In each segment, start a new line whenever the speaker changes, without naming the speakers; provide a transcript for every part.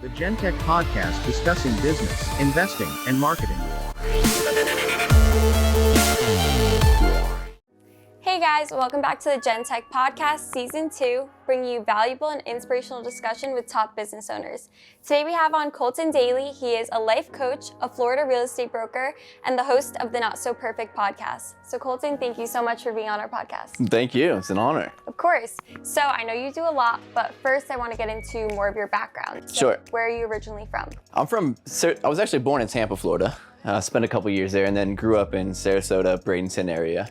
the GenTech podcast discussing business, investing, and marketing.
Hey guys, welcome back to the GenTech Podcast Season 2, bringing you valuable and inspirational discussion with top business owners. Today we have on Colton Daly. He is a life coach, a Florida real estate broker, and the host of the Not So Perfect podcast. So Colton, thank you so much for being on our podcast.
Thank you, it's an honor.
Of course. So I know you do a lot, but first I want to get into more of your background. So
Sure.
Where are you originally from?
I was actually born in Tampa, Florida. Spent a couple years there and then grew up in Sarasota, Bradenton area.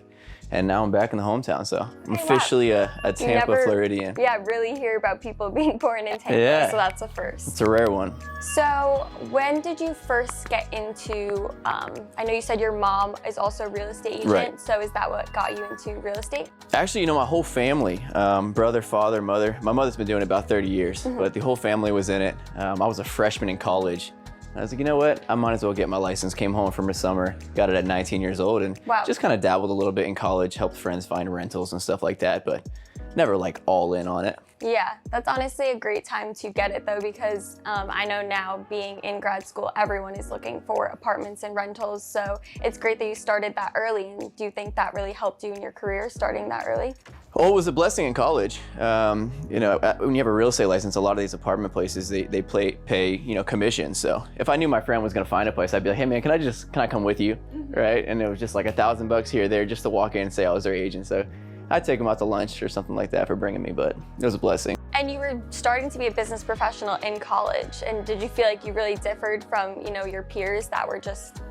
And now I'm back in the hometown, so I'm officially a Tampa Floridian.
Yeah, really hear about people being born in Tampa, so that's a first.
It's a rare one.
So when did you first get into, I know you said your mom is also a real estate agent,
Right.
So is that what got you into real estate?
Actually, my whole family, brother, father, mother, my mother's been doing it about 30 years, but the whole family was in it. I was a freshman in college. I was like, you know what? I might as well get my license. Came home from a summer, got it at 19 years old, and just kind of dabbled a little bit in college, helped friends find rentals and stuff like that, but never like all in on it.
Yeah, that's honestly a great time to get it though, because I know now being in grad school, everyone is looking for apartments and rentals. So it's great that you started that early. And do you think that really helped you in your career, starting that early?
Oh, it was a blessing in college. When you have a real estate license, a lot of these apartment places, they pay commission. So if I knew my friend was gonna find a place, I'd be like, hey man, can I come with you, right? And it was just like $1,000 here or there just to walk in and say I was their agent. So I'd take them out to lunch or something like that for bringing me, but it was a blessing.
And you were starting to be a business professional in college. And did you feel like you really differed from, your peers that were just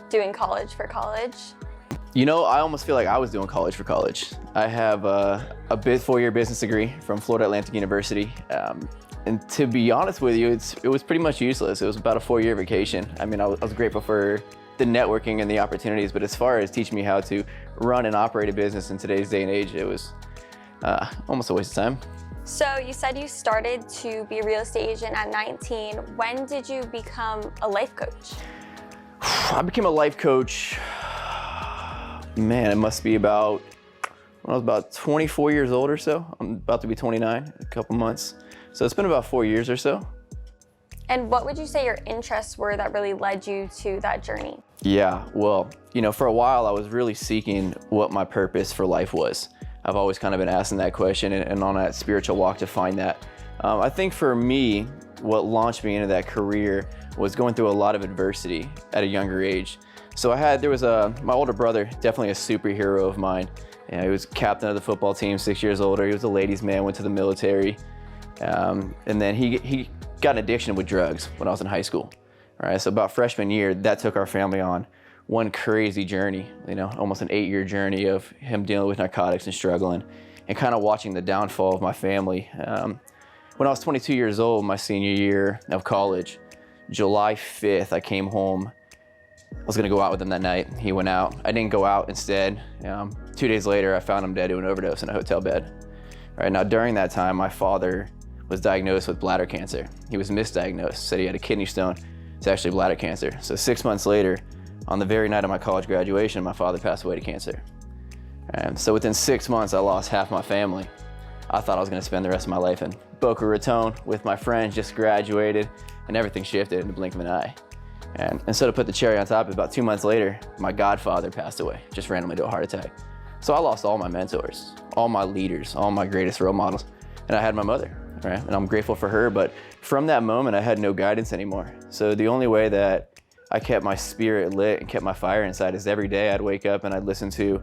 doing college for college?
I almost feel like I was doing college for college. I have a 4-year business degree from Florida Atlantic University. And to be honest with you, it was pretty much useless. It was about a 4-year vacation. I mean, I was grateful for the networking and the opportunities, but as far as teaching me how to run and operate a business in today's day and age, it was almost a waste of time.
So you said you started to be a real estate agent at 19. When did you become a life coach?
I became a life coach, man, it must be when I was about 24 years old or so. I'm about to be 29 in a couple months. So it's been about 4 years or so.
And what would you say your interests were that really led you to that journey?
Yeah, well, for a while I was really seeking what my purpose for life was. I've always kind of been asking that question and on that spiritual walk to find that. I think for me, what launched me into that career was going through a lot of adversity at a younger age. So my older brother, definitely a superhero of mine. He was captain of the football team, 6 years older. He was a ladies' man, went to the military. And then he got an addiction with drugs when I was in high school. All right, so about freshman year, that took our family on one crazy journey, almost an 8-year journey of him dealing with narcotics and struggling and kind of watching the downfall of my family. When I was 22 years old, my senior year of college, July 5th, I came home. I was gonna go out with him that night. He went out. I didn't go out instead. 2 days later, I found him dead to an overdose in a hotel bed. All right, now during that time, my father was diagnosed with bladder cancer. He was misdiagnosed, said he had a kidney stone. It's actually bladder cancer. So 6 months later, on the very night of my college graduation, my father passed away to cancer. And so within 6 months, I lost half my family. I thought I was gonna spend the rest of my life in Boca Raton with my friends, just graduated, and everything shifted in the blink of an eye. And so to put the cherry on top, about 2 months later, my godfather passed away, just randomly to a heart attack. So I lost all my mentors, all my leaders, all my greatest role models, and I had my mother, right? And I'm grateful for her, but from that moment, I had no guidance anymore. So the only way that I kept my spirit lit and kept my fire inside is every day I'd wake up and I'd listen to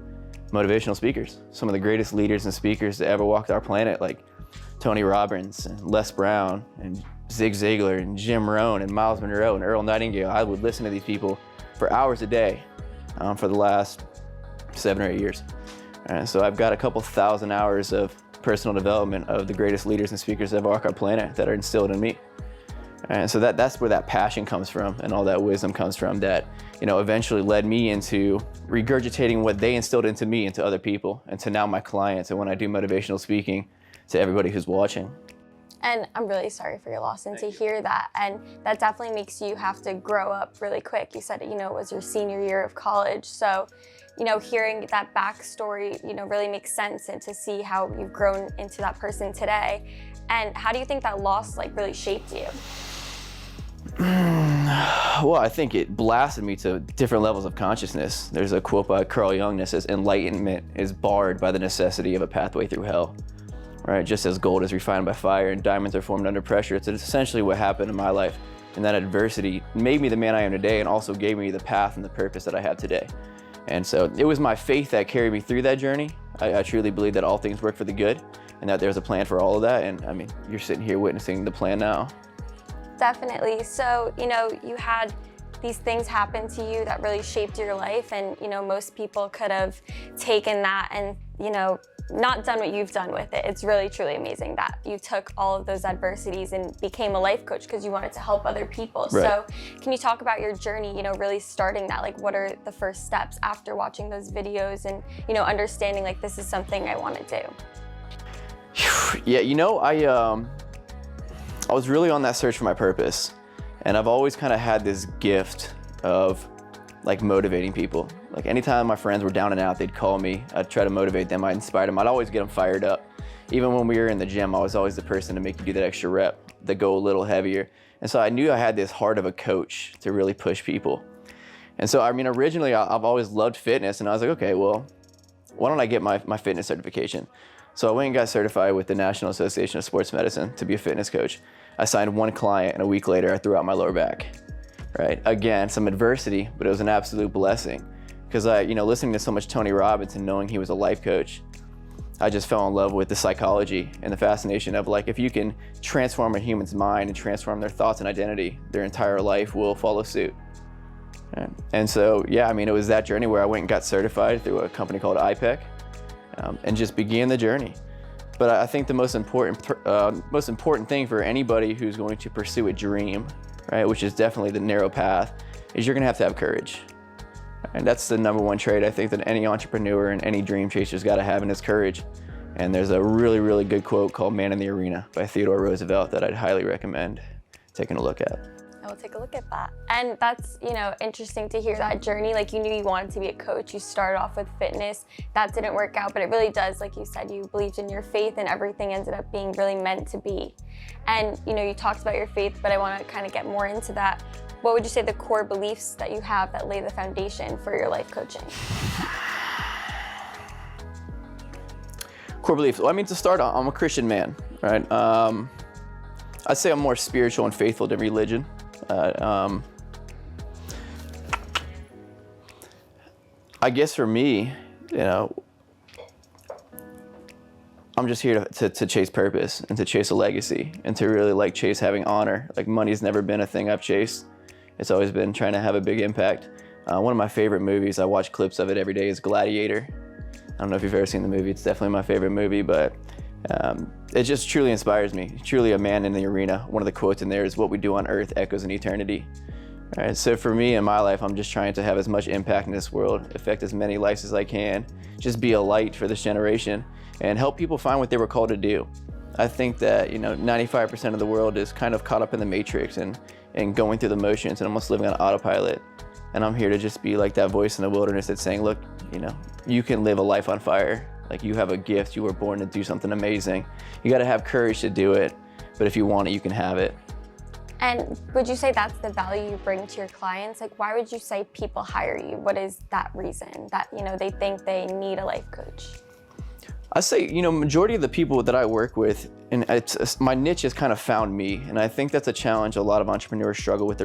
motivational speakers, some of the greatest leaders and speakers that ever walked our planet, like Tony Robbins and Les Brown and Zig Ziglar and Jim Rohn and Miles Monroe and Earl Nightingale. I would listen to these people for hours a day for the last 7 or 8 years. And so I've got a couple thousand hours of personal development of the greatest leaders and speakers that ever walked our planet that are instilled in me. And so that's where that passion comes from and all that wisdom comes from that, eventually led me into regurgitating what they instilled into me, into other people, and to now my clients. And when I do motivational speaking, to everybody who's watching.
And I'm really sorry for your loss and to hear that. And that definitely makes you have to grow up really quick. You said, it was your senior year of college. So, hearing that backstory, really makes sense, and to see how you've grown into that person today. And how do you think that loss really shaped you?
Well, I think it blasted me to different levels of consciousness. There's a quote by Carl Jung that says, "Enlightenment is barred by the necessity of a pathway through hell." Right? Just as gold is refined by fire and diamonds are formed under pressure, it's essentially what happened in my life. And that adversity made me the man I am today and also gave me the path and the purpose that I have today. And so it was my faith that carried me through that journey. I truly believe that all things work for the good and that there's a plan for all of that. And I mean, you're sitting here witnessing the plan now.
Definitely. So, you had these things happen to you that really shaped your life, and, most people could have taken that and, not done what you've done with it. It's really, truly amazing that you took all of those adversities and became a life coach because you wanted to help other people.
Right.
So can you talk about your journey, really starting that? Like, what are the first steps after watching those videos and, understanding like this is something I want to do?
Yeah, I was really on that search for my purpose, and I've always kind of had this gift of like motivating people. Like anytime my friends were down and out, they'd call me. I'd try to motivate them. I'd inspire them. I'd always get them fired up. Even when we were in the gym, I was always the person to make you do that extra rep, that go a little heavier. And so I knew I had this heart of a coach to really push people. And so, originally I've always loved fitness, and I was like, okay, well, why don't I get my fitness certification? So I went and got certified with the National Association of Sports Medicine to be a fitness coach. I signed one client, and a week later I threw out my lower back. Right? Again, some adversity, but it was an absolute blessing. Because listening to so much Tony Robbins and knowing he was a life coach, I just fell in love with the psychology and the fascination of like, if you can transform a human's mind and transform their thoughts and identity, their entire life will follow suit. Right? And so, it was that journey where I went and got certified through a company called IPEC, and just began the journey. But I think the most important thing for anybody who's going to pursue a dream, right, which is definitely the narrow path, is you're going to have courage. And that's the number one trait I think that any entrepreneur and any dream chaser's got to have, and is courage. And there's a really, really good quote called "Man in the Arena" by Theodore Roosevelt that I'd highly recommend taking a look at.
I will take a look at that. And that's, interesting to hear that journey. Like, you knew you wanted to be a coach. You started off with fitness. That didn't work out, but it really does. Like you said, you believed in your faith and everything ended up being really meant to be. And, you talked about your faith, but I want to kind of get more into that. What would you say the core beliefs that you have that lay the foundation for your life coaching?
Core beliefs. Well, to start, I'm a Christian man, right? I'd say I'm more spiritual and faithful than religion. I guess for me, I'm just here to chase purpose and to chase a legacy and to really chase having honor. Like, money's never been a thing I've chased. It's always been trying to have a big impact. One of my favorite movies, I watch clips of it every day, is Gladiator. I don't know if you've ever seen the movie. It's definitely my favorite movie, but it just truly inspires me. Truly a man in the arena. One of the quotes in there is, "What we do on earth echoes in eternity." All right, so for me in my life, I'm just trying to have as much impact in this world, affect as many lives as I can, just be a light for this generation, and help people find what they were called to do. I think that 95% of the world is kind of caught up in the matrix and going through the motions and almost living on autopilot. And I'm here to just be like that voice in the wilderness that's saying, look, you can live a life on fire. Like, you have a gift. You were born to do something amazing. You got to have courage to do it. But if you want it, you can have it.
And would you say that's the value you bring to your clients? Like, why would you say people hire you? What is that reason that, they think they need a life coach?
I say, majority of the people that I work with, and my niche has kind of found me. And I think that's a challenge a lot of entrepreneurs struggle with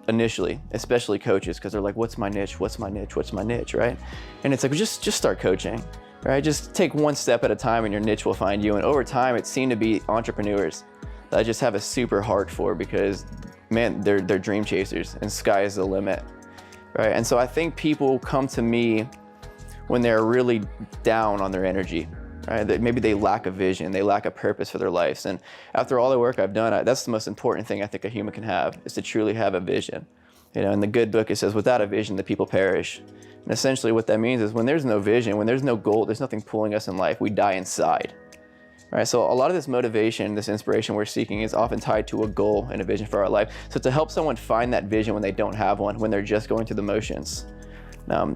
initially, especially coaches, because they're like, what's my niche? What's my niche? What's my niche, right? And it's like, well, just start coaching, right? Just take one step at a time and your niche will find you. And over time, it seemed to be entrepreneurs that I just have a super heart for, because, man, they're dream chasers and sky is the limit, right? And so I think people come to me when they're really down on their energy, right? That maybe they lack a vision, they lack a purpose for their lives. And after all the work I've done, that's the most important thing I think a human can have, is to truly have a vision. In the good book, it says, without a vision, the people perish. And essentially what that means is, when there's no vision, when there's no goal, there's nothing pulling us in life, we die inside. All right, so a lot of this motivation, this inspiration we're seeking is often tied to a goal and a vision for our life. So to help someone find that vision when they don't have one, when they're just going through the motions,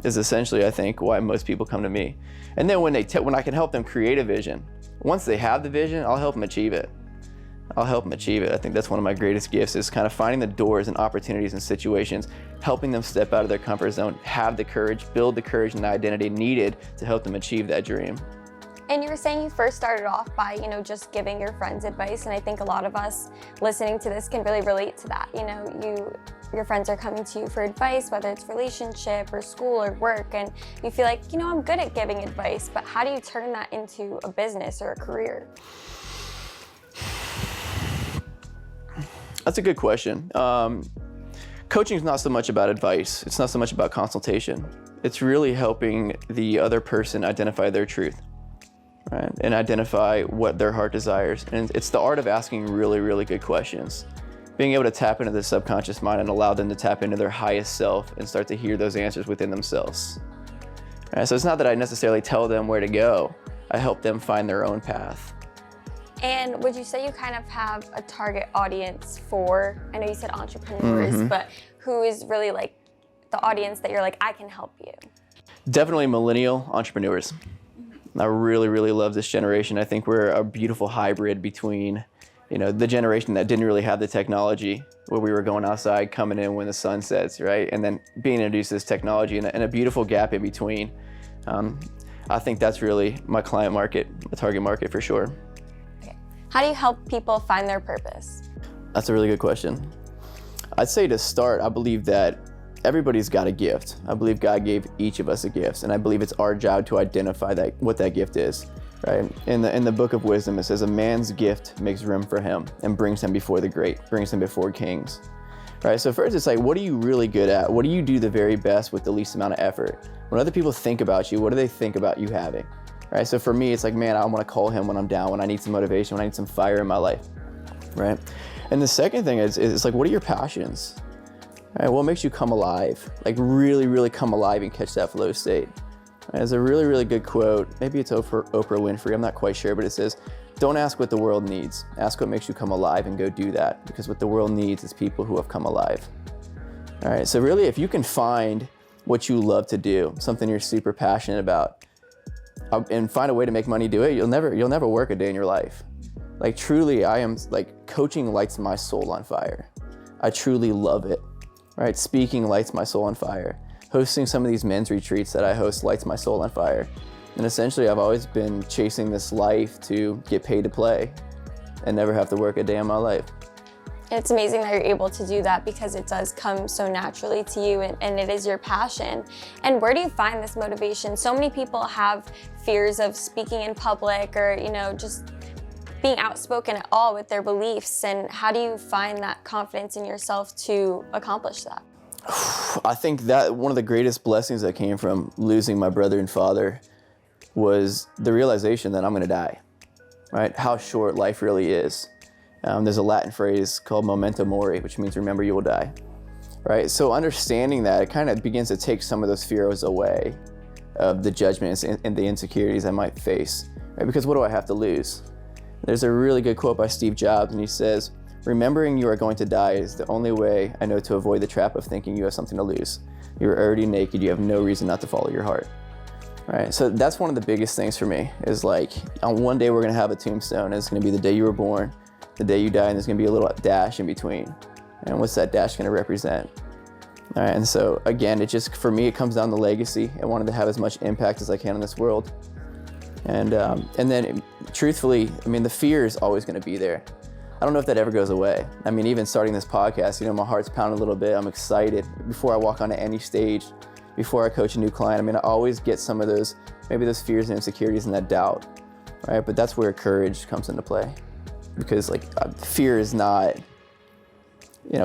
is essentially, I think, why most people come to me. And then when I can help them create a vision, once they have the vision, I'll help them achieve it. I'll help them achieve it. I think that's one of my greatest gifts, is kind of finding the doors and opportunities and situations, helping them step out of their comfort zone, have the courage, build the courage and the identity needed to help them achieve that dream.
And you were saying you first started off by, just giving your friends advice, and I think a lot of us listening to this can really relate to that. Your friends are coming to you for advice, whether it's relationship or school or work, and you feel like, I'm good at giving advice, but how do you turn that into a business or a career?
That's a good question. Coaching is not so much about advice. It's not so much about consultation. It's really helping the other person identify their truth, right? And identify what their heart desires. And it's the art of asking really, really good questions. Being able to tap into the subconscious mind and allow them to tap into their highest self and start to hear those answers within themselves. Right? So it's not that I necessarily tell them where to go. I help them find their own path.
And would you say you kind of have a target audience for, I know you said entrepreneurs, but who is really like the audience that you're like, I can help you?
Definitely millennial entrepreneurs. I really, really love this generation. I think we're a beautiful hybrid between, the generation that didn't really have the technology, where we were going outside, coming in when the sun sets, right? And then being introduced to this technology, and a beautiful gap in between. I think that's really my client market, my target market for sure.
How do you help people find their purpose?
That's a really good question. I'd say to start, I believe that everybody's got a gift. I believe God gave each of us a gift, and I believe it's our job to identify what that gift is, right? In the book of wisdom, it says, a man's gift makes room for him and brings him before the great, brings him before kings, right? So first, it's like, what are you really good at? What do you do the very best with the least amount of effort? When other people think about you, what do they think about you having? Right? So for me, it's like, man, I want to call him when I'm down, when I need some motivation, when I need some fire in my life, right? And the second thing is like, what are your passions? Right? What makes you come alive? Like really, really come alive and catch that flow state. Right? There's a really, really good quote. Maybe it's Oprah Winfrey. I'm not quite sure, but it says, don't ask what the world needs. Ask what makes you come alive and go do that. Because what the world needs is people who have come alive. All right. So really, if you can find what you love to do, something you're super passionate about, and find a way to make money do it, you'll never work a day in your life. Like truly, I am like, coaching lights my soul on fire. I truly love it, right? Speaking lights my soul on fire. Hosting some of these men's retreats that I host lights my soul on fire. And essentially, I've always been chasing this life to get paid to play and never have to work a day in my life.
It's amazing that you're able to do that, because it does come so naturally to you, and it is your passion. And where do you find this motivation? So many people have fears of speaking in public, or just being outspoken at all with their beliefs. And how do you find that confidence in yourself to accomplish that?
I think that one of the greatest blessings that came from losing my brother and father was the realization that I'm going to die, right? How short life really is. There's a Latin phrase called memento mori, which means remember you will die, right? So understanding that, it kind of begins to take some of those fears away of the judgments and the insecurities I might face, right? Because what do I have to lose? There's a really good quote by Steve Jobs, and he says, remembering you are going to die is the only way I know to avoid the trap of thinking you have something to lose. You're already naked, you have no reason not to follow your heart, right? So that's one of the biggest things for me, is like, on one day we're gonna have a tombstone, and it's gonna be the day you were born, the day you die, and there's gonna be a little dash in between. And what's that dash gonna represent? All right, and so again, for me, it comes down to legacy. I wanted to have as much impact as I can in this world. And then truthfully, the fear is always gonna be there. I don't know if that ever goes away. Even starting this podcast, my heart's pounding a little bit. I'm excited. Before I walk onto any stage, before I coach a new client, I always get some of those, maybe those fears and insecurities and that doubt, right? But that's where courage comes into play. Because fear is not,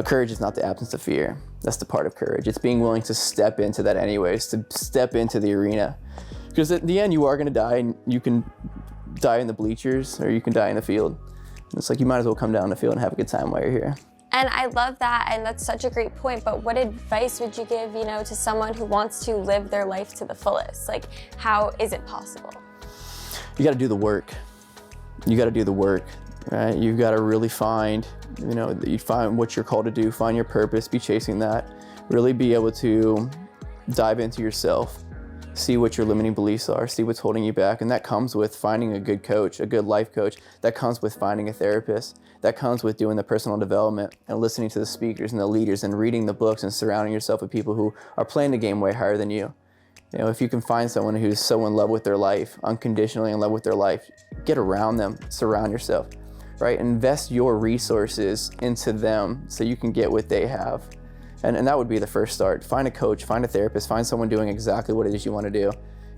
courage is not the absence of fear. That's the part of courage. It's being willing to step into that anyways, to step into the arena. Because at the end, you are going to die, and you can die in the bleachers or you can die in the field. And it's like, you might as well come down the field and have a good time while you're here.
And I love that, and that's such a great point, but what advice would you give, to someone who wants to live their life to the fullest? Like, how is it possible?
You got to do the work. You got to do the work. Right? You've got to really find, you find what you're called to do, find your purpose, be chasing that, really be able to dive into yourself, see what your limiting beliefs are, see what's holding you back. And that comes with finding a good coach, a good life coach. That comes with finding a therapist. That comes with doing the personal development and listening to the speakers and the leaders and reading the books and surrounding yourself with people who are playing the game way higher than you. You know, if you can find someone who's so in love with their life, unconditionally in love with their life, get around them, surround yourself, right? Invest your resources into them so you can get what they have. And that would be the first start. Find a coach, find a therapist, find someone doing exactly what it is you want to do,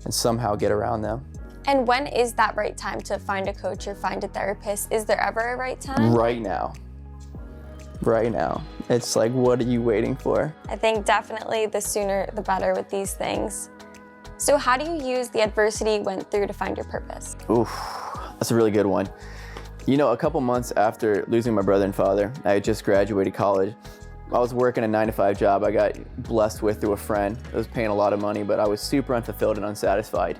and somehow get around them.
And when is that right time to find a coach or find a therapist? Is there ever a right time?
Right now. Right now. It's like, what are you waiting for?
I think definitely the sooner the better with these things. So how do you use the adversity you went through to find your purpose?
Oof, that's a really good one. You know, a couple months after losing my brother and father, I had just graduated college. I was working a 9-to-5 job I got blessed with through a friend. It was paying a lot of money, but I was super unfulfilled and unsatisfied.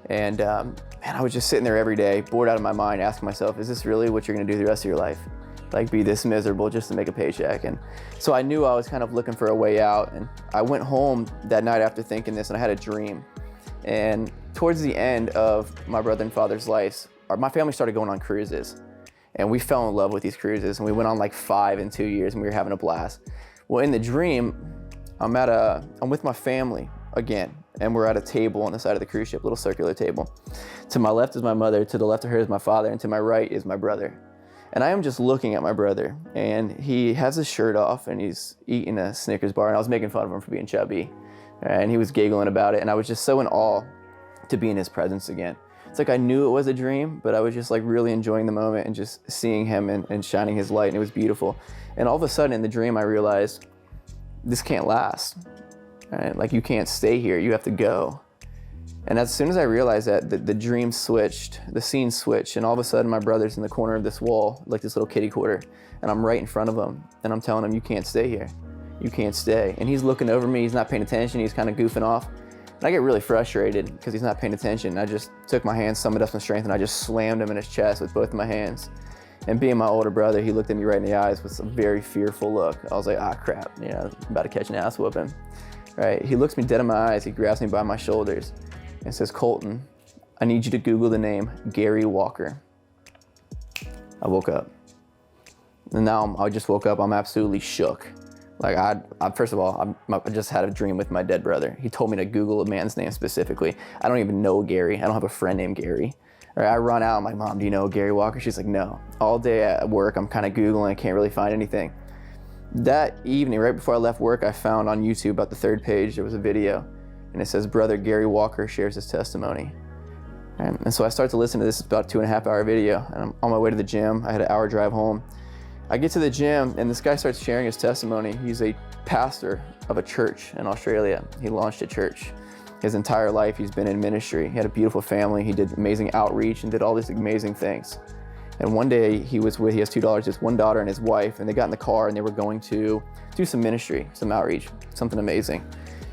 And man, I was just sitting there every day, bored out of my mind, asking myself, is this really what you're gonna do the rest of your life? Like, be this miserable just to make a paycheck? And so I knew I was kind of looking for a way out. And I went home that night after thinking this, and I had a dream. And towards the end of my brother and father's lives, my family started going on cruises. And we fell in love with these cruises, and we went on like 5 in 2 years, and we were having a blast. Well, in the dream, I'm with my family again, and we're at a table on the side of the cruise ship, little circular table. To my left is my mother, to the left of her is my father, and to my right is my brother. And I am just looking at my brother, and he has his shirt off, and he's eating a Snickers bar, and I was making fun of him for being chubby, and he was giggling about it, and I was just so in awe to be in his presence again. It's like I knew it was a dream, but I was just like really enjoying the moment and just seeing him and shining his light, and it was beautiful. And all of a sudden in the dream, I realized this can't last, right? Like, you can't stay here, you have to go. And as soon as I realized that, the dream switched, the scene switched, and all of a sudden my brother's in the corner of this wall, like this little kiddie quarter, and I'm right in front of him, and I'm telling him, you can't stay here, you can't stay. And he's looking over me, he's not paying attention, he's kind of goofing off. And I get really frustrated because he's not paying attention. I just took my hands, summoned up some strength, and I just slammed him in his chest with both of my hands. And being my older brother, he looked at me right in the eyes with a very fearful look. I was like, ah, crap, you know, I'm about to catch an ass whooping, right? He looks me dead in my eyes, he grabs me by my shoulders and says, Colton, I need you to Google the name Gary Walker. I woke up. And now I just woke up, I'm absolutely shook. Like, first of all, I just had a dream with my dead brother. He told me to Google a man's name specifically. I don't even know Gary. I don't have a friend named Gary. Or I run out, I'm like, Mom, do you know Gary Walker? She's like, no. All day at work, I'm kind of Googling, I can't really find anything. That evening, right before I left work, I found on YouTube, about the 3rd page, there was a video, and it says, Brother Gary Walker shares his testimony. And so I start to listen to this, about 2.5-hour video, and I'm on my way to the gym. I had an hour drive home. I get to the gym, and this guy starts sharing his testimony. He's a pastor of a church in Australia. He launched a church. His entire life, he's been in ministry. He had a beautiful family. He did amazing outreach and did all these amazing things. And one day he has 2 daughters, just one daughter and his wife, and they got in the car and they were going to do some ministry, some outreach, something amazing.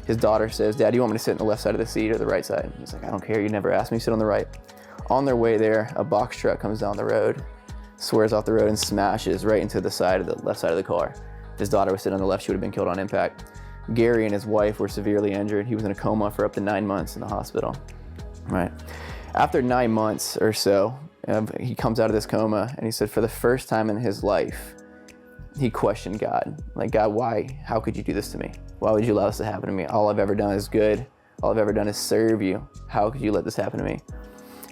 His daughter says, Dad, do you want me to sit on the left side of the seat or the right side? He's like, I don't care, you never asked me, sit on the right. On their way there, a box truck comes down the road, swerves off the road and smashes right into the left side of the car. His daughter was sitting on the left, she would have been killed on impact. Gary and his wife were severely injured. He was in a coma for up to 9 months in the hospital, right? After 9 months or so, he comes out of this coma and he said for the first time in his life, he questioned God. Like, God, why? How could you do this to me? Why would you allow this to happen to me? All I've ever done is good. All I've ever done is serve you. How could you let this happen to me?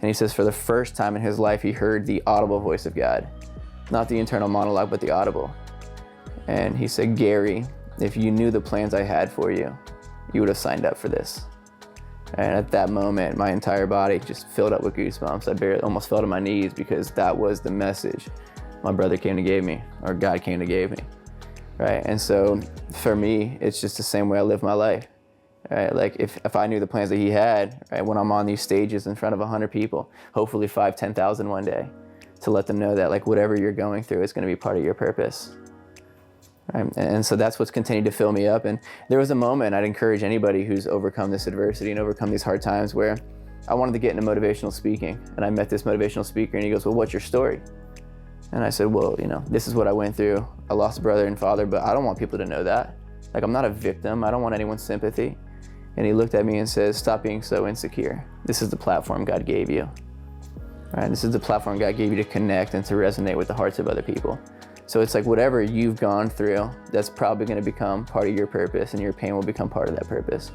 And he says for the first time in his life, he heard the audible voice of God. Not the internal monologue, but the audible. And he said, Gary, if you knew the plans I had for you, you would have signed up for this. And at that moment, my entire body just filled up with goosebumps. I almost fell to my knees because that was the message my brother came to give me, or God came to give me, right? And so for me, it's just the same way I live my life, right? Like if I knew the plans that he had, right, when I'm on these stages in front of 100 people, hopefully 5,000, 10,000 one day, to let them know that like whatever you're going through is gonna be part of your purpose. Right? And so that's what's continued to fill me up. And there was a moment, I'd encourage anybody who's overcome this adversity and overcome these hard times, where I wanted to get into motivational speaking. And I met this motivational speaker and he goes, well, what's your story? And I said, well, you know, this is what I went through. I lost a brother and father, but I don't want people to know that. Like, I'm not a victim. I don't want anyone's sympathy. And he looked at me and says, stop being so insecure. This is the platform God gave you. Right? This is the platform God gave you to connect and to resonate with the hearts of other people. So it's like whatever you've gone through, that's probably going to become part of your purpose, and your pain will become part of that purpose.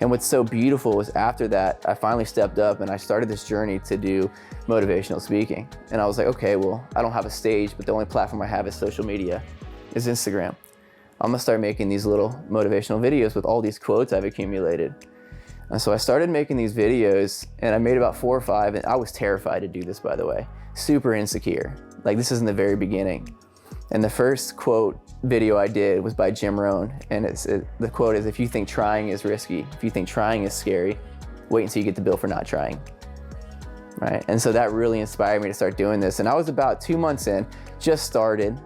And what's so beautiful was after that, I finally stepped up and I started this journey to do motivational speaking. And I was like, okay, well, I don't have a stage, but the only platform I have is social media, is Instagram. I'm gonna start making these little motivational videos with all these quotes I've accumulated. And so I started making these videos, and I made about 4 or 5, and I was terrified to do this, by the way. Super insecure. Like, this is in the very beginning. And the first quote video I did was by Jim Rohn, and the quote is, if you think trying is risky, if you think trying is scary, wait until you get the bill for not trying. Right? And so that really inspired me to start doing this. And I was about 2 months in, just started,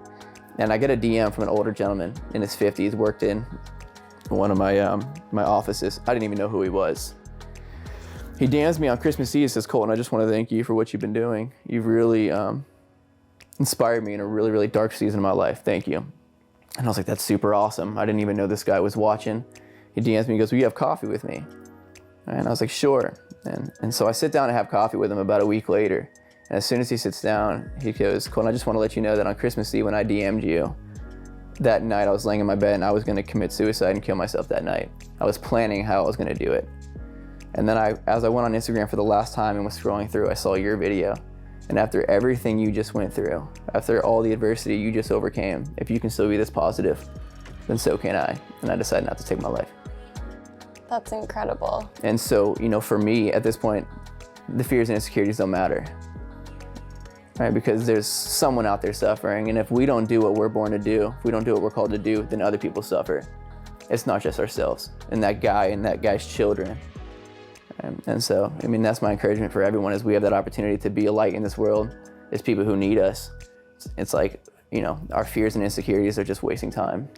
and I get a DM from an older gentleman in his 50s, worked in one of my offices. I didn't even know who he was. He DMs me on Christmas Eve, says, Colton, I just want to thank you for what you've been doing. You've really inspired me in a really, really dark season of my life. Thank you. And I was like, that's super awesome. I didn't even know this guy was watching. He DMs me, he goes, will you have coffee with me? And I was like, sure. And so I sit down and have coffee with him about a week later. And as soon as he sits down, he goes, Colton, I just want to let you know that on Christmas Eve when I DM'd you, that night I was laying in my bed and I was going to commit suicide and kill myself that night. I was planning how I was going to do it. And then as I went on Instagram for the last time and was scrolling through, I saw your video. And after everything you just went through, after all the adversity you just overcame, if you can still be this positive, then so can I. And I decided not to take my life.
That's incredible.
And so, for me at this point, the fears and insecurities don't matter. Right? Because there's someone out there suffering. And if we don't do what we're born to do, if we don't do what we're called to do, then other people suffer. It's not just ourselves and that guy and that guy's children. And so, that's my encouragement for everyone, is we have that opportunity to be a light in this world. It's people who need us. It's like, our fears and insecurities are just wasting time.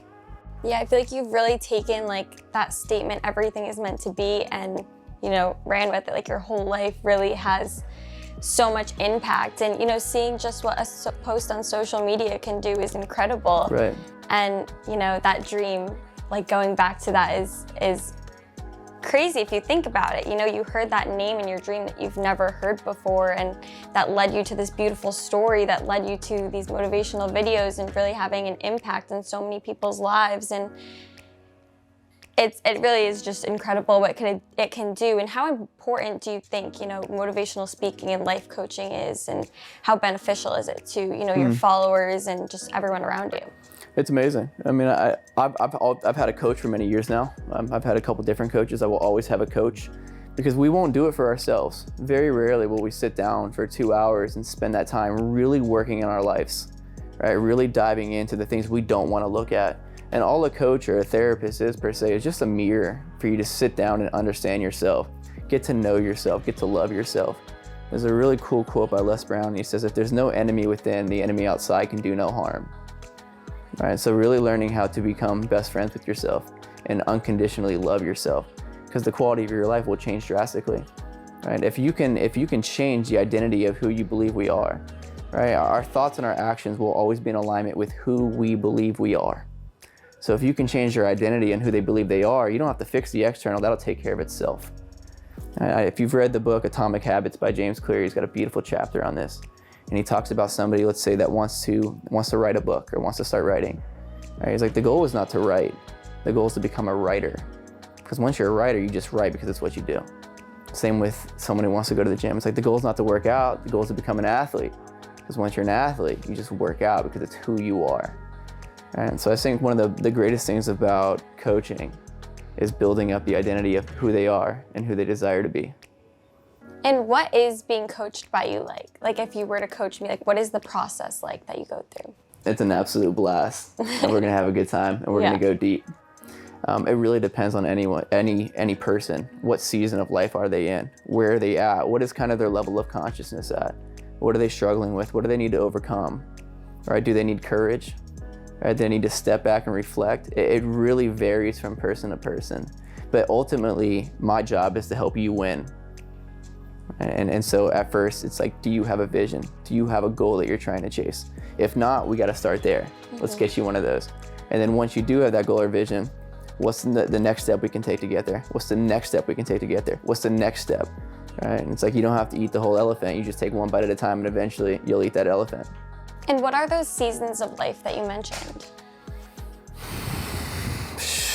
Yeah, I feel like you've really taken that statement, everything is meant to be, and, ran with it. Like, your whole life really has so much impact. And, seeing just what a post on social media can do is incredible.
Right.
And, that dream, going back to that is crazy if you think about it. You heard that name in your dream that you've never heard before, and that led you to this beautiful story that led you to these motivational videos and really having an impact in so many people's lives. And it really is just incredible what it can do. And how important do you think, motivational speaking and life coaching is, and how beneficial is it to, your followers and just everyone around you?
It's amazing. I've had a coach for many years now. I've had a couple different coaches. I will always have a coach, because we won't do it for ourselves. Very rarely will we sit down for 2 hours and spend that time really working in our lives, right? Really diving into the things we don't want to look at. And all a coach or a therapist is, per se, is just a mirror for you to sit down and understand yourself, get to know yourself, get to love yourself. There's a really cool quote by Les Brown. He says, if there's no enemy within, the enemy outside can do no harm. Right, so really learning how to become best friends with yourself and unconditionally love yourself, because the quality of your life will change drastically. Right? If you can change the identity of who you believe we are, right? Our thoughts and our actions will always be in alignment with who we believe we are. So if you can change your identity and who they believe they are, you don't have to fix the external. That'll take care of itself. If you've read the book Atomic Habits by James Clear, he's got a beautiful chapter on this. And he talks about somebody, let's say, that wants to write a book or wants to start writing. Right? He's like, the goal is not to write. The goal is to become a writer. Because once you're a writer, you just write because it's what you do. Same with someone who wants to go to the gym. It's like, the goal is not to work out. The goal is to become an athlete. Because once you're an athlete, you just work out because it's who you are. And so I think one of the greatest things about coaching is building up the identity of who they are and who they desire to be.
And what is being coached by you like? Like, if you were to coach me, what is the process like that you go through?
It's an absolute blast, and we're gonna have a good time, and we're gonna go deep. It really depends on any person. What season of life are they in? Where are they at? What is kind of their level of consciousness at? What are they struggling with? What do they need to overcome? Right? Do they need courage? Right? Do they need to step back and reflect? It really varies from person to person. But ultimately, my job is to help you win. And so at first, it's like, do you have a vision? Do you have a goal that you're trying to chase? If not, we got to start there. Let's get you one of those. And then once you do have that goal or vision, What's the next step we can take to get there? What's the next step we can take to get there? What's the next step? Right? And it's like you don't have to eat the whole elephant. You just take one bite at a time, and eventually you'll eat that elephant.
And what are those seasons of life that you mentioned?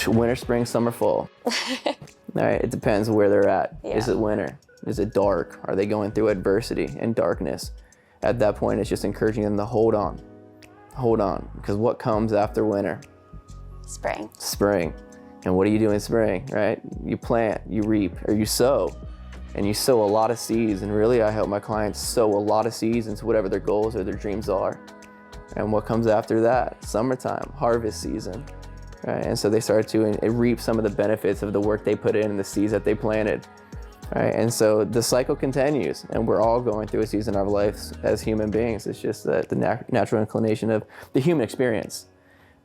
Winter, spring, summer, fall. All right, it depends where they're at.
Yeah.
Is it winter? Is it dark? Are they going through adversity and darkness? At that point, it's just encouraging them to hold on, because what comes after winter?
Spring.
Spring. And what do you do in spring, right? You plant, you reap, or you sow. And you sow a lot of seeds, and really I help my clients sow a lot of seeds into whatever their goals or their dreams are. And what comes after that? Summertime, harvest season, right? And so they start to reap some of the benefits of the work they put in and the seeds that they planted, right? And so the cycle continues, and we're all going through a season of our lives as human beings. It's just the natural inclination of the human experience,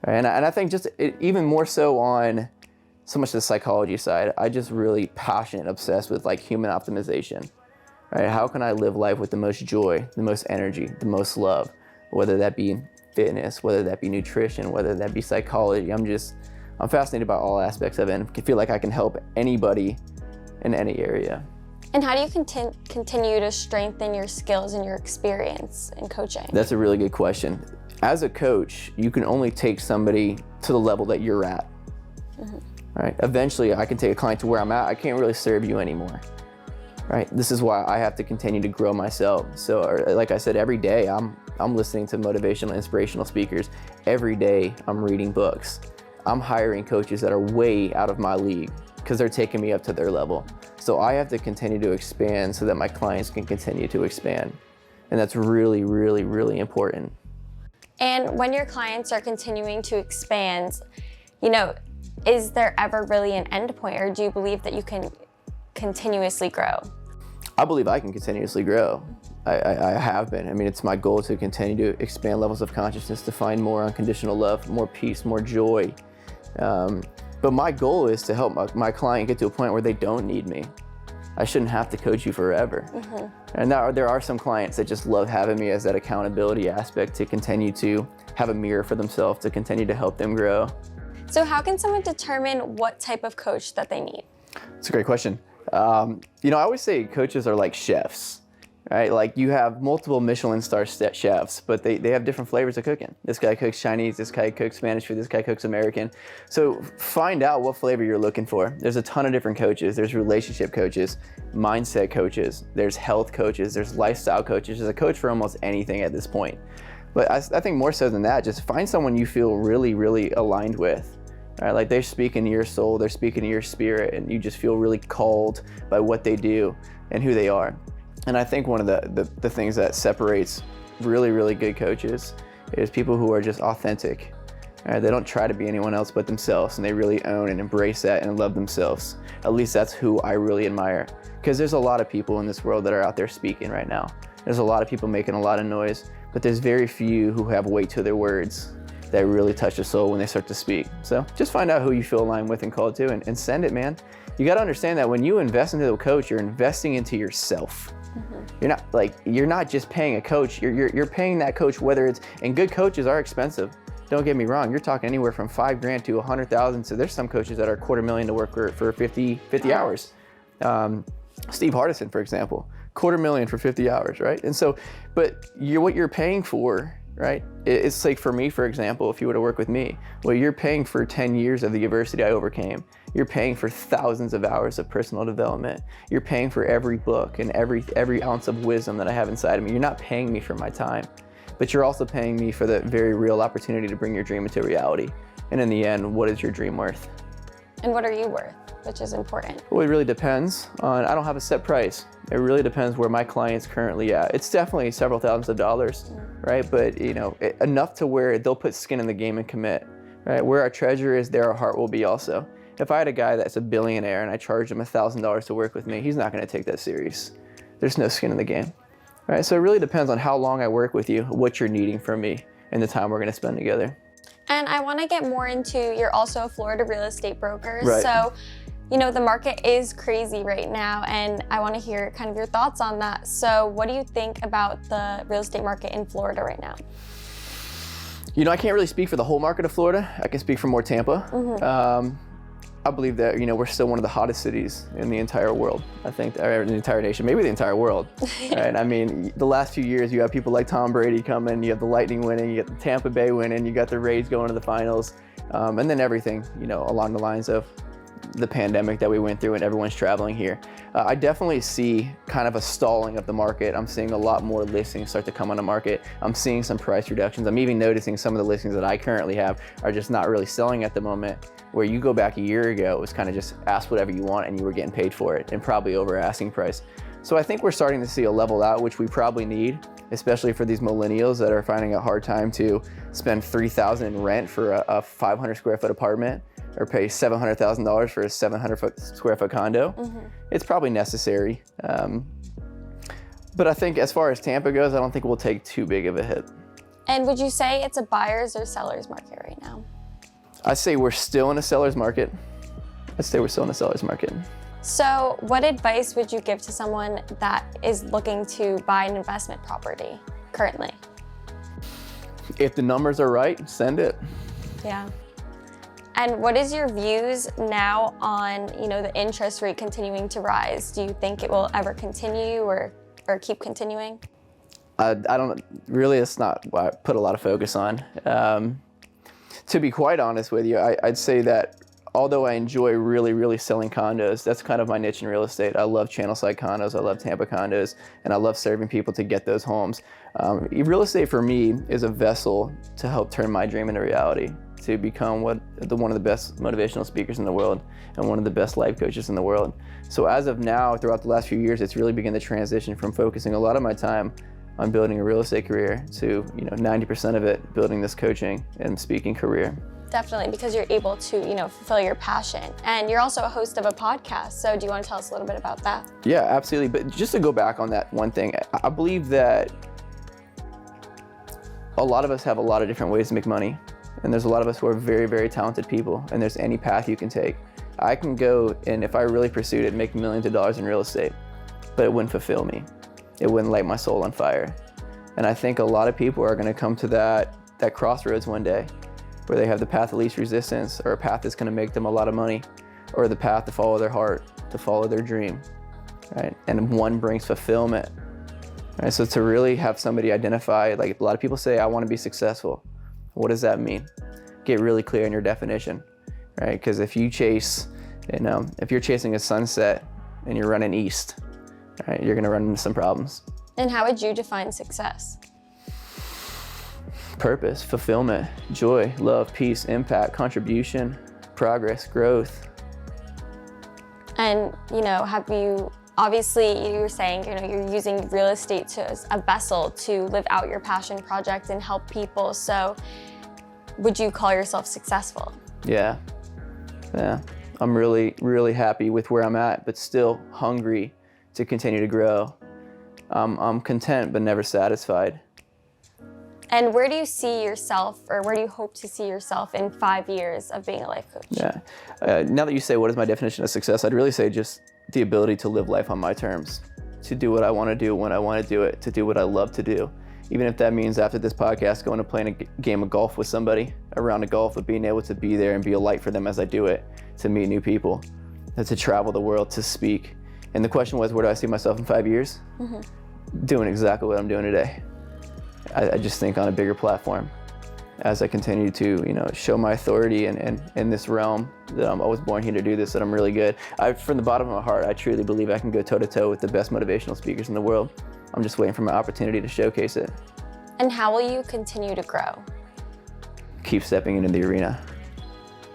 right? And I think just even more so on so much the psychology side, I just really passionate, obsessed with like human optimization, right? How can I live life with the most joy, the most energy, the most love, whether that be fitness, whether that be nutrition, whether that be psychology. I'm fascinated by all aspects of it, and feel like I can help anybody in any area.
And how do you continue to strengthen your skills and your experience in coaching?
That's a really good question. As a coach, you can only take somebody to the level that you're at. Mm-hmm. Right? Eventually, I can take a client to where I'm at. I can't really serve you anymore, right? This is why I have to continue to grow myself. So, like I said, every day I'm listening to motivational, inspirational speakers. Every day I'm reading books. I'm hiring coaches that are way out of my league because they're taking me up to their level. So I have to continue to expand so that my clients can continue to expand. And that's really, really, really important.
And when your clients are continuing to expand, is there ever really an end point, or do you believe that you can continuously grow?
I believe I can continuously grow. I have been. I mean, it's my goal to continue to expand levels of consciousness, to find more unconditional love, more peace, more joy. But my goal is to help my client get to a point where they don't need me. I shouldn't have to coach you forever. Mm-hmm. And there are some clients that just love having me as that accountability aspect, to continue to have a mirror for themselves, to continue to help them grow.
So how can someone determine what type of coach that they need?
It's a great question. I always say coaches are like chefs, right? Like you have multiple Michelin star chefs, but they have different flavors of cooking. This guy cooks Chinese, this guy cooks Spanish food, this guy cooks American. So find out what flavor you're looking for. There's a ton of different coaches. There's relationship coaches, mindset coaches, there's health coaches, there's lifestyle coaches. There's a coach for almost anything at this point. But I think more so than that, just find someone you feel really, really aligned with. Right? Like they're speaking to your soul, they're speaking to your spirit, and you just feel really called by what they do and who they are. And I think one of the things that separates really, really good coaches is people who are just authentic. Right? They don't try to be anyone else but themselves, and they really own and embrace that and love themselves. At least that's who I really admire. Because there's a lot of people in this world that are out there speaking right now. There's a lot of people making a lot of noise, but there's very few who have weight to their words that really touch the soul when they start to speak. So just find out who you feel aligned with and called to, and send it, man. You got to understand that when you invest into a coach, you're investing into yourself. Mm-hmm. You're not just paying a coach, you're paying that coach, whether it's, and good coaches are expensive. Don't get me wrong, you're talking anywhere from $5,000 to $100,000. So there's some coaches that are $250,000 to work for 50 hours. Steve Hardison, for example, $250,000 for 50 hours, right? And so, but what you're paying for, right? It's like for me, for example, if you were to work with me, well, you're paying for 10 years of the adversity I overcame. You're paying for thousands of hours of personal development. You're paying for every book and every ounce of wisdom that I have inside of me. You're not paying me for my time, but you're also paying me for the very real opportunity to bring your dream into reality. And in the end, what is your dream worth?
And what are you worth, which is important?
Well, it really depends on, I don't have a set price. It really depends where my client's currently at. It's definitely several thousands of dollars, right? But enough to where they'll put skin in the game and commit, right? Where our treasure is, there our heart will be also. If I had a guy that's a billionaire and I charged him $1,000 to work with me, he's not gonna take that serious. There's no skin in the game, right? So it really depends on how long I work with you, what you're needing from me, and the time we're gonna spend together.
And I wanna get more into, you're also a Florida real estate broker.
Right.
So, the market is crazy right now, and I wanna hear kind of your thoughts on that. So what do you think about the real estate market in Florida right now?
I can't really speak for the whole market of Florida. I can speak for more Tampa. Mm-hmm. I believe that, we're still one of the hottest cities in the entire world. I think, or the entire nation, maybe the entire world. Right? I mean, the last few years, you have people like Tom Brady coming, you have the Lightning winning, you got the Tampa Bay winning, you got the Rays going to the finals, and then everything, along the lines of the pandemic that we went through and everyone's traveling here. I definitely see kind of a stalling of the market. I'm seeing a lot more listings start to come on the market. I'm seeing some price reductions. I'm even noticing some of the listings that I currently have are just not really selling at the moment. Where you go back a year ago, it was kind of just ask whatever you want and you were getting paid for it, and probably over asking price. So I think we're starting to see a level out, which we probably need, especially for these millennials that are finding a hard time to spend $3,000 in rent for a 500 square foot apartment, or pay $700,000 for a 700 square foot condo. It's probably necessary. But I think as far as Tampa goes, I don't think we'll take too big of a hit.
And would you say it's a buyer's or seller's market right now?
I'd say we're still in a seller's market.
So what advice would you give to someone that is looking to buy an investment property currently?
If the numbers are right, send it.
Yeah. And what is your views now on, the interest rate continuing to rise? Do you think it will ever continue or keep continuing?
I don't really, it's not what I put a lot of focus on. To be quite honest with you, I'd say that although I enjoy really selling condos, that's kind of my niche in real estate. I love channel side condos, I love Tampa condos, and I love serving people to get those homes. Real estate for me is a vessel to help turn my dream into reality, to become one of the best motivational speakers in the world and one of the best life coaches in the world. So as of now, throughout the last few years, it's really begun to transition from focusing a lot of my time on building a real estate career to 90% of it building this coaching and speaking career.
Definitely, because you're able to fulfill your passion, and you're also a host of a podcast. So do you want to tell us a little bit about that?
Yeah, absolutely. But just to go back on that one thing, I believe that a lot of us have a lot of different ways to make money, and there's a lot of us who are very talented people, and there's any path you can take. I can go, and if I really pursued it, make millions of dollars in real estate, but it wouldn't fulfill me. It wouldn't light my soul on fire. And I think a lot of people are going to come to that crossroads one day where they have the path of least resistance, or a path that's going to make them a lot of money, or the path to follow their heart, to follow their dream, right? And one brings fulfillment, right? So to really have somebody identify, like a lot of people say, I want to be successful. What does that mean? Get really clear in your definition, right? Because if you chase, if you're chasing a sunset and you're running east, right, you're gonna run into some problems.
And how would you define success?
Purpose, fulfillment, joy, love, peace, impact, contribution, progress, growth.
And, have you, obviously you were saying, you're using real estate as a vessel to live out your passion project and help people. So would you call yourself successful? Yeah. I'm really happy with where I'm at, but still hungry to continue to grow. I'm content, but never satisfied. And where do you see yourself, or where do you hope to see yourself in 5 years of being a life coach?
Yeah. Now that you say, what is my definition of success? I'd really say just the ability to live life on my terms, to do what I want to do when I want to do it, to do what I love to do. Even if that means after this podcast, going to play a game of golf with somebody, a round of golf, but being able to be there and be a light for them as I do it, to meet new people, to travel the world, to speak. And the question was, where do I see myself in 5 years? Doing exactly what I'm doing today. I just think on a bigger platform, as I continue to show my authority and in this realm, that I was born here to do this, that I'm really good. From the bottom of my heart, I truly believe I can go toe to toe with the best motivational speakers in the world. I'm just waiting for my opportunity to showcase it.
And how will you continue to grow?
Keep stepping into the arena.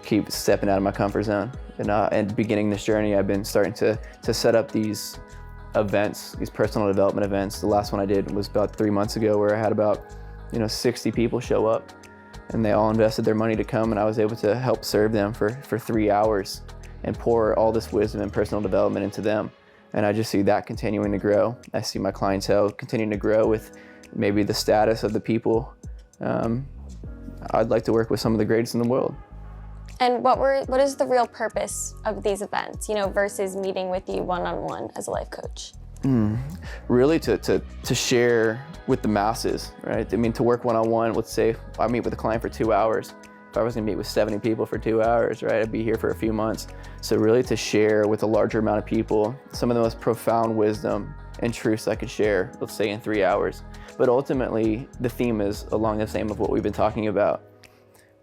Keep stepping out of my comfort zone. And beginning this journey, I've been starting to set up these events, these personal development events. The last one I did was about 3 months ago, where I had about 60 people show up, and they all invested their money to come, and I was able to help serve them for 3 hours and pour all this wisdom and personal development into them. And I just see that continuing to grow. I see my clientele continuing to grow with maybe the status of the people. I'd like to work with some of the greatest in the world.
And what is the real purpose of these events, versus meeting with you one-on-one as a life coach?
Really to share with the masses, right? I mean, to work one-on-one, let's say I meet with a client for 2 hours, if I was gonna meet with 70 people for 2 hours, right? I'd be here for a few months. So really to share with a larger amount of people some of the most profound wisdom and truths I could share, let's say in 3 hours. But ultimately, the theme is along the same of what we've been talking about.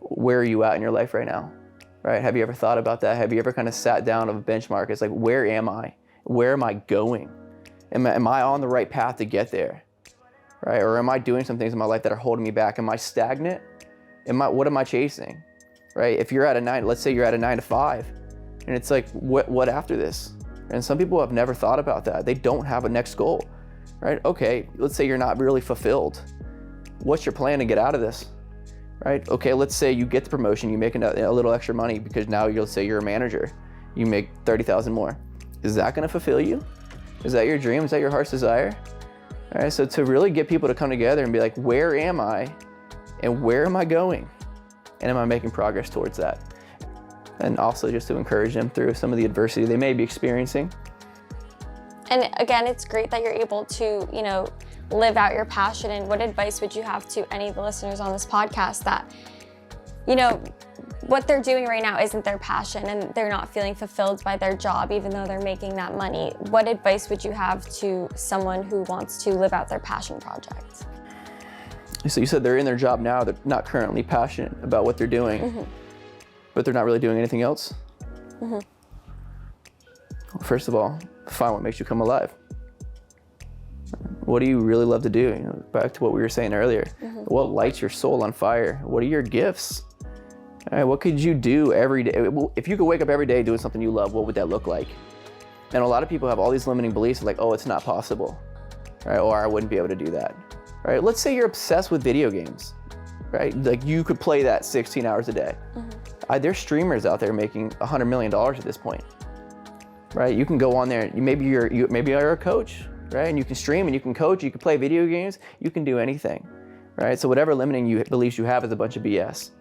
Where are you at in your life right now, right? Have you ever thought about that? Have you ever kind of sat down of a benchmark? It's like, where am I? Where am I going? Am I on the right path to get there, right? Or am I doing some things in my life that are holding me back? Am I stagnant? What am I chasing, right? If you're at a 9, let's say you're at a 9 to 5, and it's like, what after this? And some people have never thought about that. They don't have a next goal, right? Okay, let's say you're not really fulfilled. What's your plan to get out of this, right? Okay, let's say you get the promotion, you make a little extra money because now you'll say you're a manager. You make 30,000 more. Is that gonna fulfill you? Is that your dream? Is that your heart's desire? All right, so to really get people to come together and be like, where am I and where am I going? And am I making progress towards that? And also just to encourage them through some of the adversity they may be experiencing.
And again, it's great that you're able to, live out your passion. And what advice would you have to any of the listeners on this podcast that, what they're doing right now isn't their passion and they're not feeling fulfilled by their job, even though they're making that money? What advice would you have to someone who wants to live out their passion project?
So you said they're in their job now, they're not currently passionate about what they're doing, but they're not really doing anything else? Well, first of all, find what makes you come alive. What do you really love to do? Back to what we were saying earlier. What lights your soul on fire? What are your gifts? All right, what could you do every day? If you could wake up every day doing something you love, what would that look like? And a lot of people have all these limiting beliefs like, oh, it's not possible, right? Or I wouldn't be able to do that, right? Let's say you're obsessed with video games, right? Like you could play that 16 hours a day. There's streamers out there making $100 million at this point, right? You can go on there, maybe you're a coach, right? And you can stream and you can coach, you can play video games, you can do anything, right? So whatever limiting beliefs you have is a bunch of BS.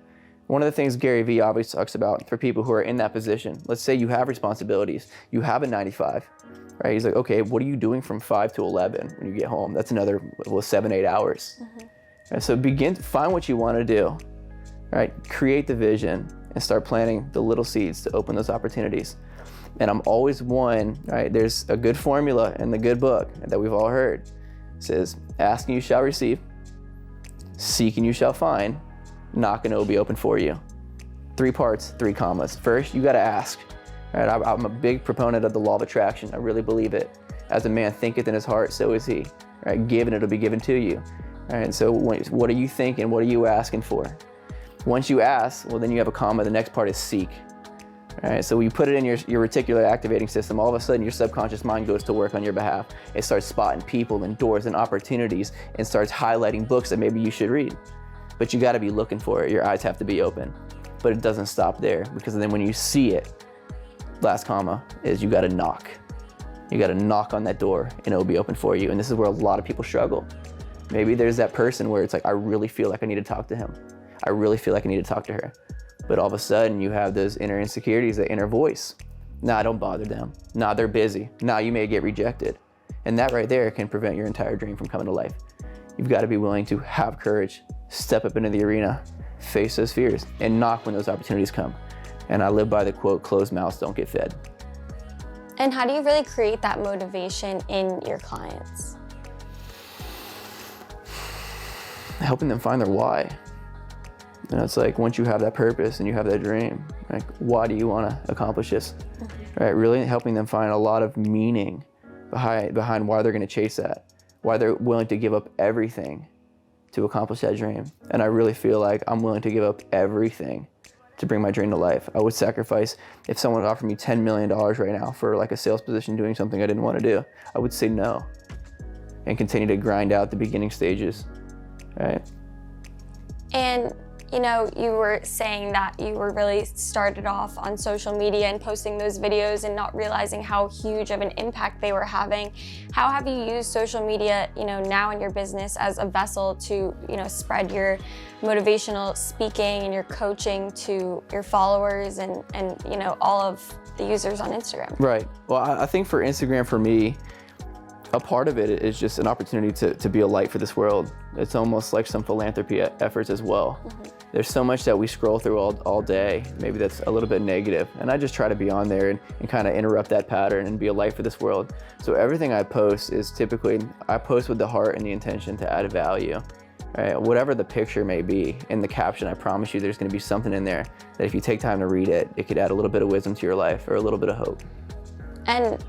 One of the things Gary Vee always talks about for people who are in that position, let's say you have responsibilities, you have a 9 to 5, right? He's like, okay, what are you doing from 5 to 11 when you get home? That's another 7-8 hours. Right? So find what you want to do, right? Create the vision and start planting the little seeds to open those opportunities. And I'm always one, right? There's a good formula in the good book that we've all heard. It says, ask and you shall receive, seek and you shall find, knock and it will be open for you. 3 parts, 3 commas. First, you gotta ask. Right? I'm a big proponent of the law of attraction. I really believe it. As a man thinketh in his heart, so is he. Right? Give and it'll be given to you. Right? And so what are you thinking? What are you asking for? Once you ask, well, then you have a comma. The next part is seek. All right, so when you put it in your reticular activating system, all of a sudden your subconscious mind goes to work on your behalf. It starts spotting people and doors and opportunities and starts highlighting books that maybe you should read. But you gotta be looking for it. Your eyes have to be open. But it doesn't stop there, because then when you see it, last comma is you gotta knock. You gotta knock on that door and it'll be open for you. And this is where a lot of people struggle. Maybe there's that person where it's like, I really feel like I need to talk to him. I really feel like I need to talk to her. But all of a sudden you have those inner insecurities, that inner voice. Nah, don't bother them. Nah, they're busy. Nah, you may get rejected. And that right there can prevent your entire dream from coming to life. You've got to be willing to have courage, step up into the arena, face those fears, and knock when those opportunities come. And I live by the quote, closed mouths don't get fed.
And how do you really create that motivation in your clients?
Helping them find their why. It's like, once you have that purpose and you have that dream, like, why do you want to accomplish this? Right? Really helping them find a lot of meaning behind why they're going to chase that, why they're willing to give up everything to accomplish that dream. And I really feel like I'm willing to give up everything to bring my dream to life. I would sacrifice, if someone offered me $10 million right now for like a sales position doing something I didn't want to do, I would say no and continue to grind out the beginning stages, right?
And you were saying that you were really started off on social media and posting those videos and not realizing how huge of an impact they were having. How have you used social media, now in your business as a vessel to, spread your motivational speaking and your coaching to your followers and all of the users on Instagram? Right.
Well, I think for Instagram, for me, a part of it is just an opportunity to be a light for this world. It's almost like some philanthropy efforts as well. there's so much that we scroll through all day, maybe that's a little bit negative. And I just try to be on there and kind of interrupt that pattern and be a light for this world. So everything I post is typically, I post with the heart and the intention to add value. Right? Whatever the picture may be, in the caption, I promise you there's gonna be something in there that if you take time to read it, it could add a little bit of wisdom to your life or a little bit of hope.
And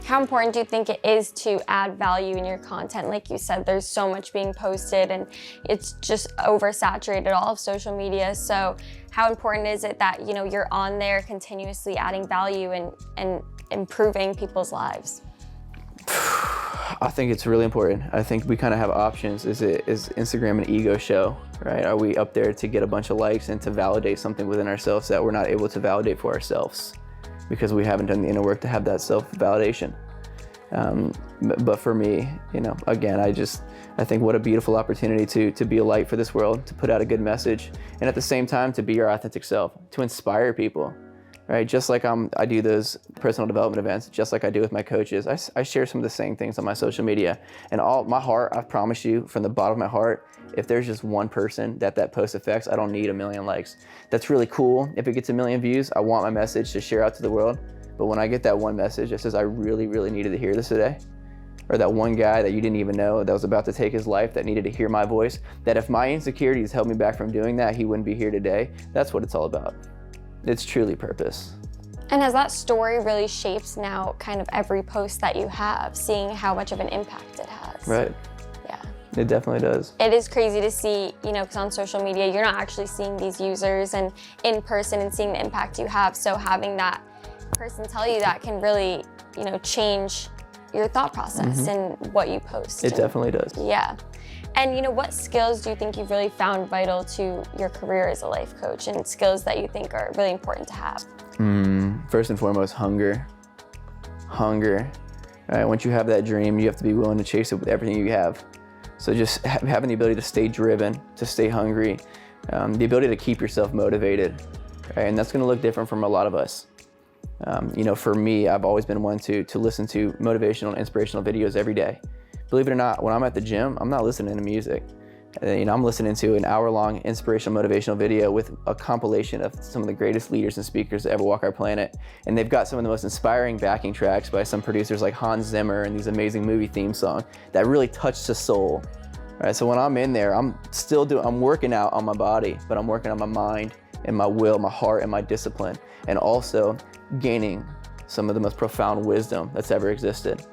how important do you think it is to add value in your content? Like you said, there's so much being posted and it's just oversaturated all of social media. So how important is it that, you know, you're on there continuously adding value and improving people's lives?
I think it's really important. I think we kind of have options. Is Instagram an ego show, right? Are we up there to get a bunch of likes and to validate something within ourselves that we're not able to validate for ourselves because we haven't done the inner work to have that self-validation? But for me, you know, again, I think what a beautiful opportunity to be a light for this world, to put out a good message, and at the same time to be your authentic self, to inspire people. Right, just like I do those personal development events, just like I do with my coaches, I share some of the same things on my social media. And all my heart, I promise you, from the bottom of my heart, if there's just one person that post affects, I don't need 1 million likes. That's really cool. If it gets 1 million views, I want my message to share out to the world. But when I get that one message that says, I really, really needed to hear this today, or that one guy that you didn't even know that was about to take his life that needed to hear my voice, that if my insecurities held me back from doing that, he wouldn't be here today. That's what it's all about. It's truly purpose.
And as that story really shapes now kind of every post that you have, seeing how much of an impact it has.
Right.
Yeah.
It definitely does.
It is crazy to see, you know, because on social media, you're not actually seeing these users and in person and seeing the impact you have. So having that person tell you that can really, you know, change your thought process and what you post.
It definitely does.
Yeah. And you know, what skills do you think you've really found vital to your career as a life coach, and skills that you think are really important to have?
First and foremost, hunger. Hunger. Right? Once you have that dream, you have to be willing to chase it with everything you have. So just having the ability to stay driven, to stay hungry, the ability to keep yourself motivated. Right? And that's going to look different from a lot of us. You know, for me, I've always been one to listen to motivational and inspirational videos every day. Believe it or not, when I'm at the gym, I'm not listening to music. You know, I'm listening to an hour-long inspirational, motivational video with a compilation of some of the greatest leaders and speakers that ever walk our planet. And they've got some of the most inspiring backing tracks by some producers like Hans Zimmer and these amazing movie theme songs that really touch the soul. Right? So when I'm in there, I'm working out on my body, but I'm working on my mind and my will, my heart, and my discipline, and also gaining some of the most profound wisdom that's ever existed.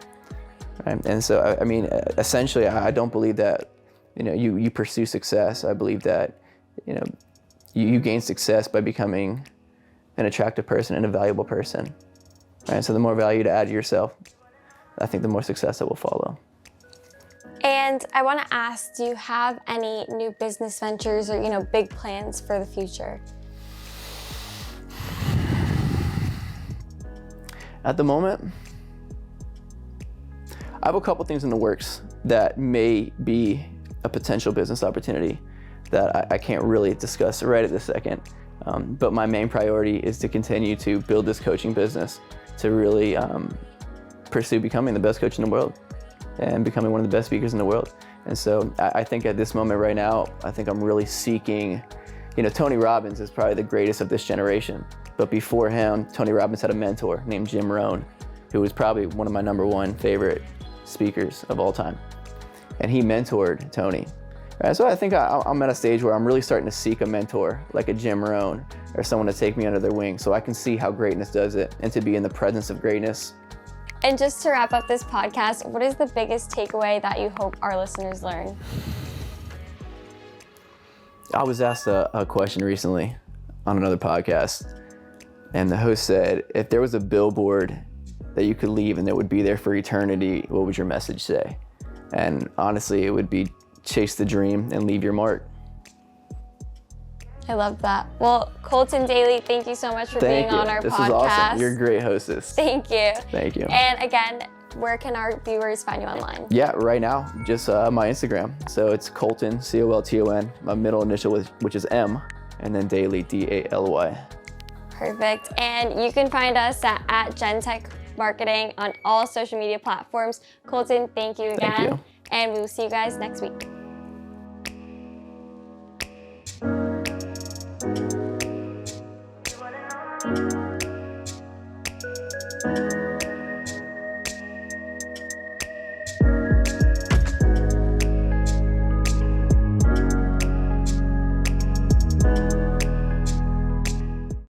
Right? And so, I mean, essentially, I don't believe that, you know, you pursue success. I believe that, you know, you gain success by becoming an attractive person and a valuable person. Right? So the more value to add to yourself, I think the more success that will follow.
And I want to ask, do you have any new business ventures or, you know, big plans for the future?
At the moment, I have a couple things in the works that may be a potential business opportunity that I can't really discuss right at this second. But my main priority is to continue to build this coaching business, to really pursue becoming the best coach in the world and becoming one of the best speakers in the world. And so I think at this moment right now, I think I'm really seeking, you know, Tony Robbins is probably the greatest of this generation. But before him, Tony Robbins had a mentor named Jim Rohn, who was probably one of my #1 favorite speakers of all time. And he mentored Tony. Right? So I think I'm at a stage where I'm really starting to seek a mentor, like a Jim Rohn, or someone to take me under their wing so I can see how greatness does it and to be in the presence of greatness.
And just to wrap up this podcast, what is the biggest takeaway that you hope our listeners learn?
I was asked a question recently on another podcast, and the host said, if there was a billboard that you could leave and that would be there for eternity, what would your message say? And honestly, it would be chase the dream and leave your mark.
I love that. Well, Colton, Daly, thank you so much for being on our podcast.
This is awesome. You're a great hostess.
Thank you.
Thank you.
And again, where can our viewers find you online?
Yeah, right now, just my Instagram. So it's Colton, C-O-L-T-O-N, my middle initial, which is M, and then Daly, D-A-L-Y.
Perfect. And you can find us at GenTech Marketing on all social media platforms. Colton, thank you again.
Thank you.
And we will see you guys next week. you.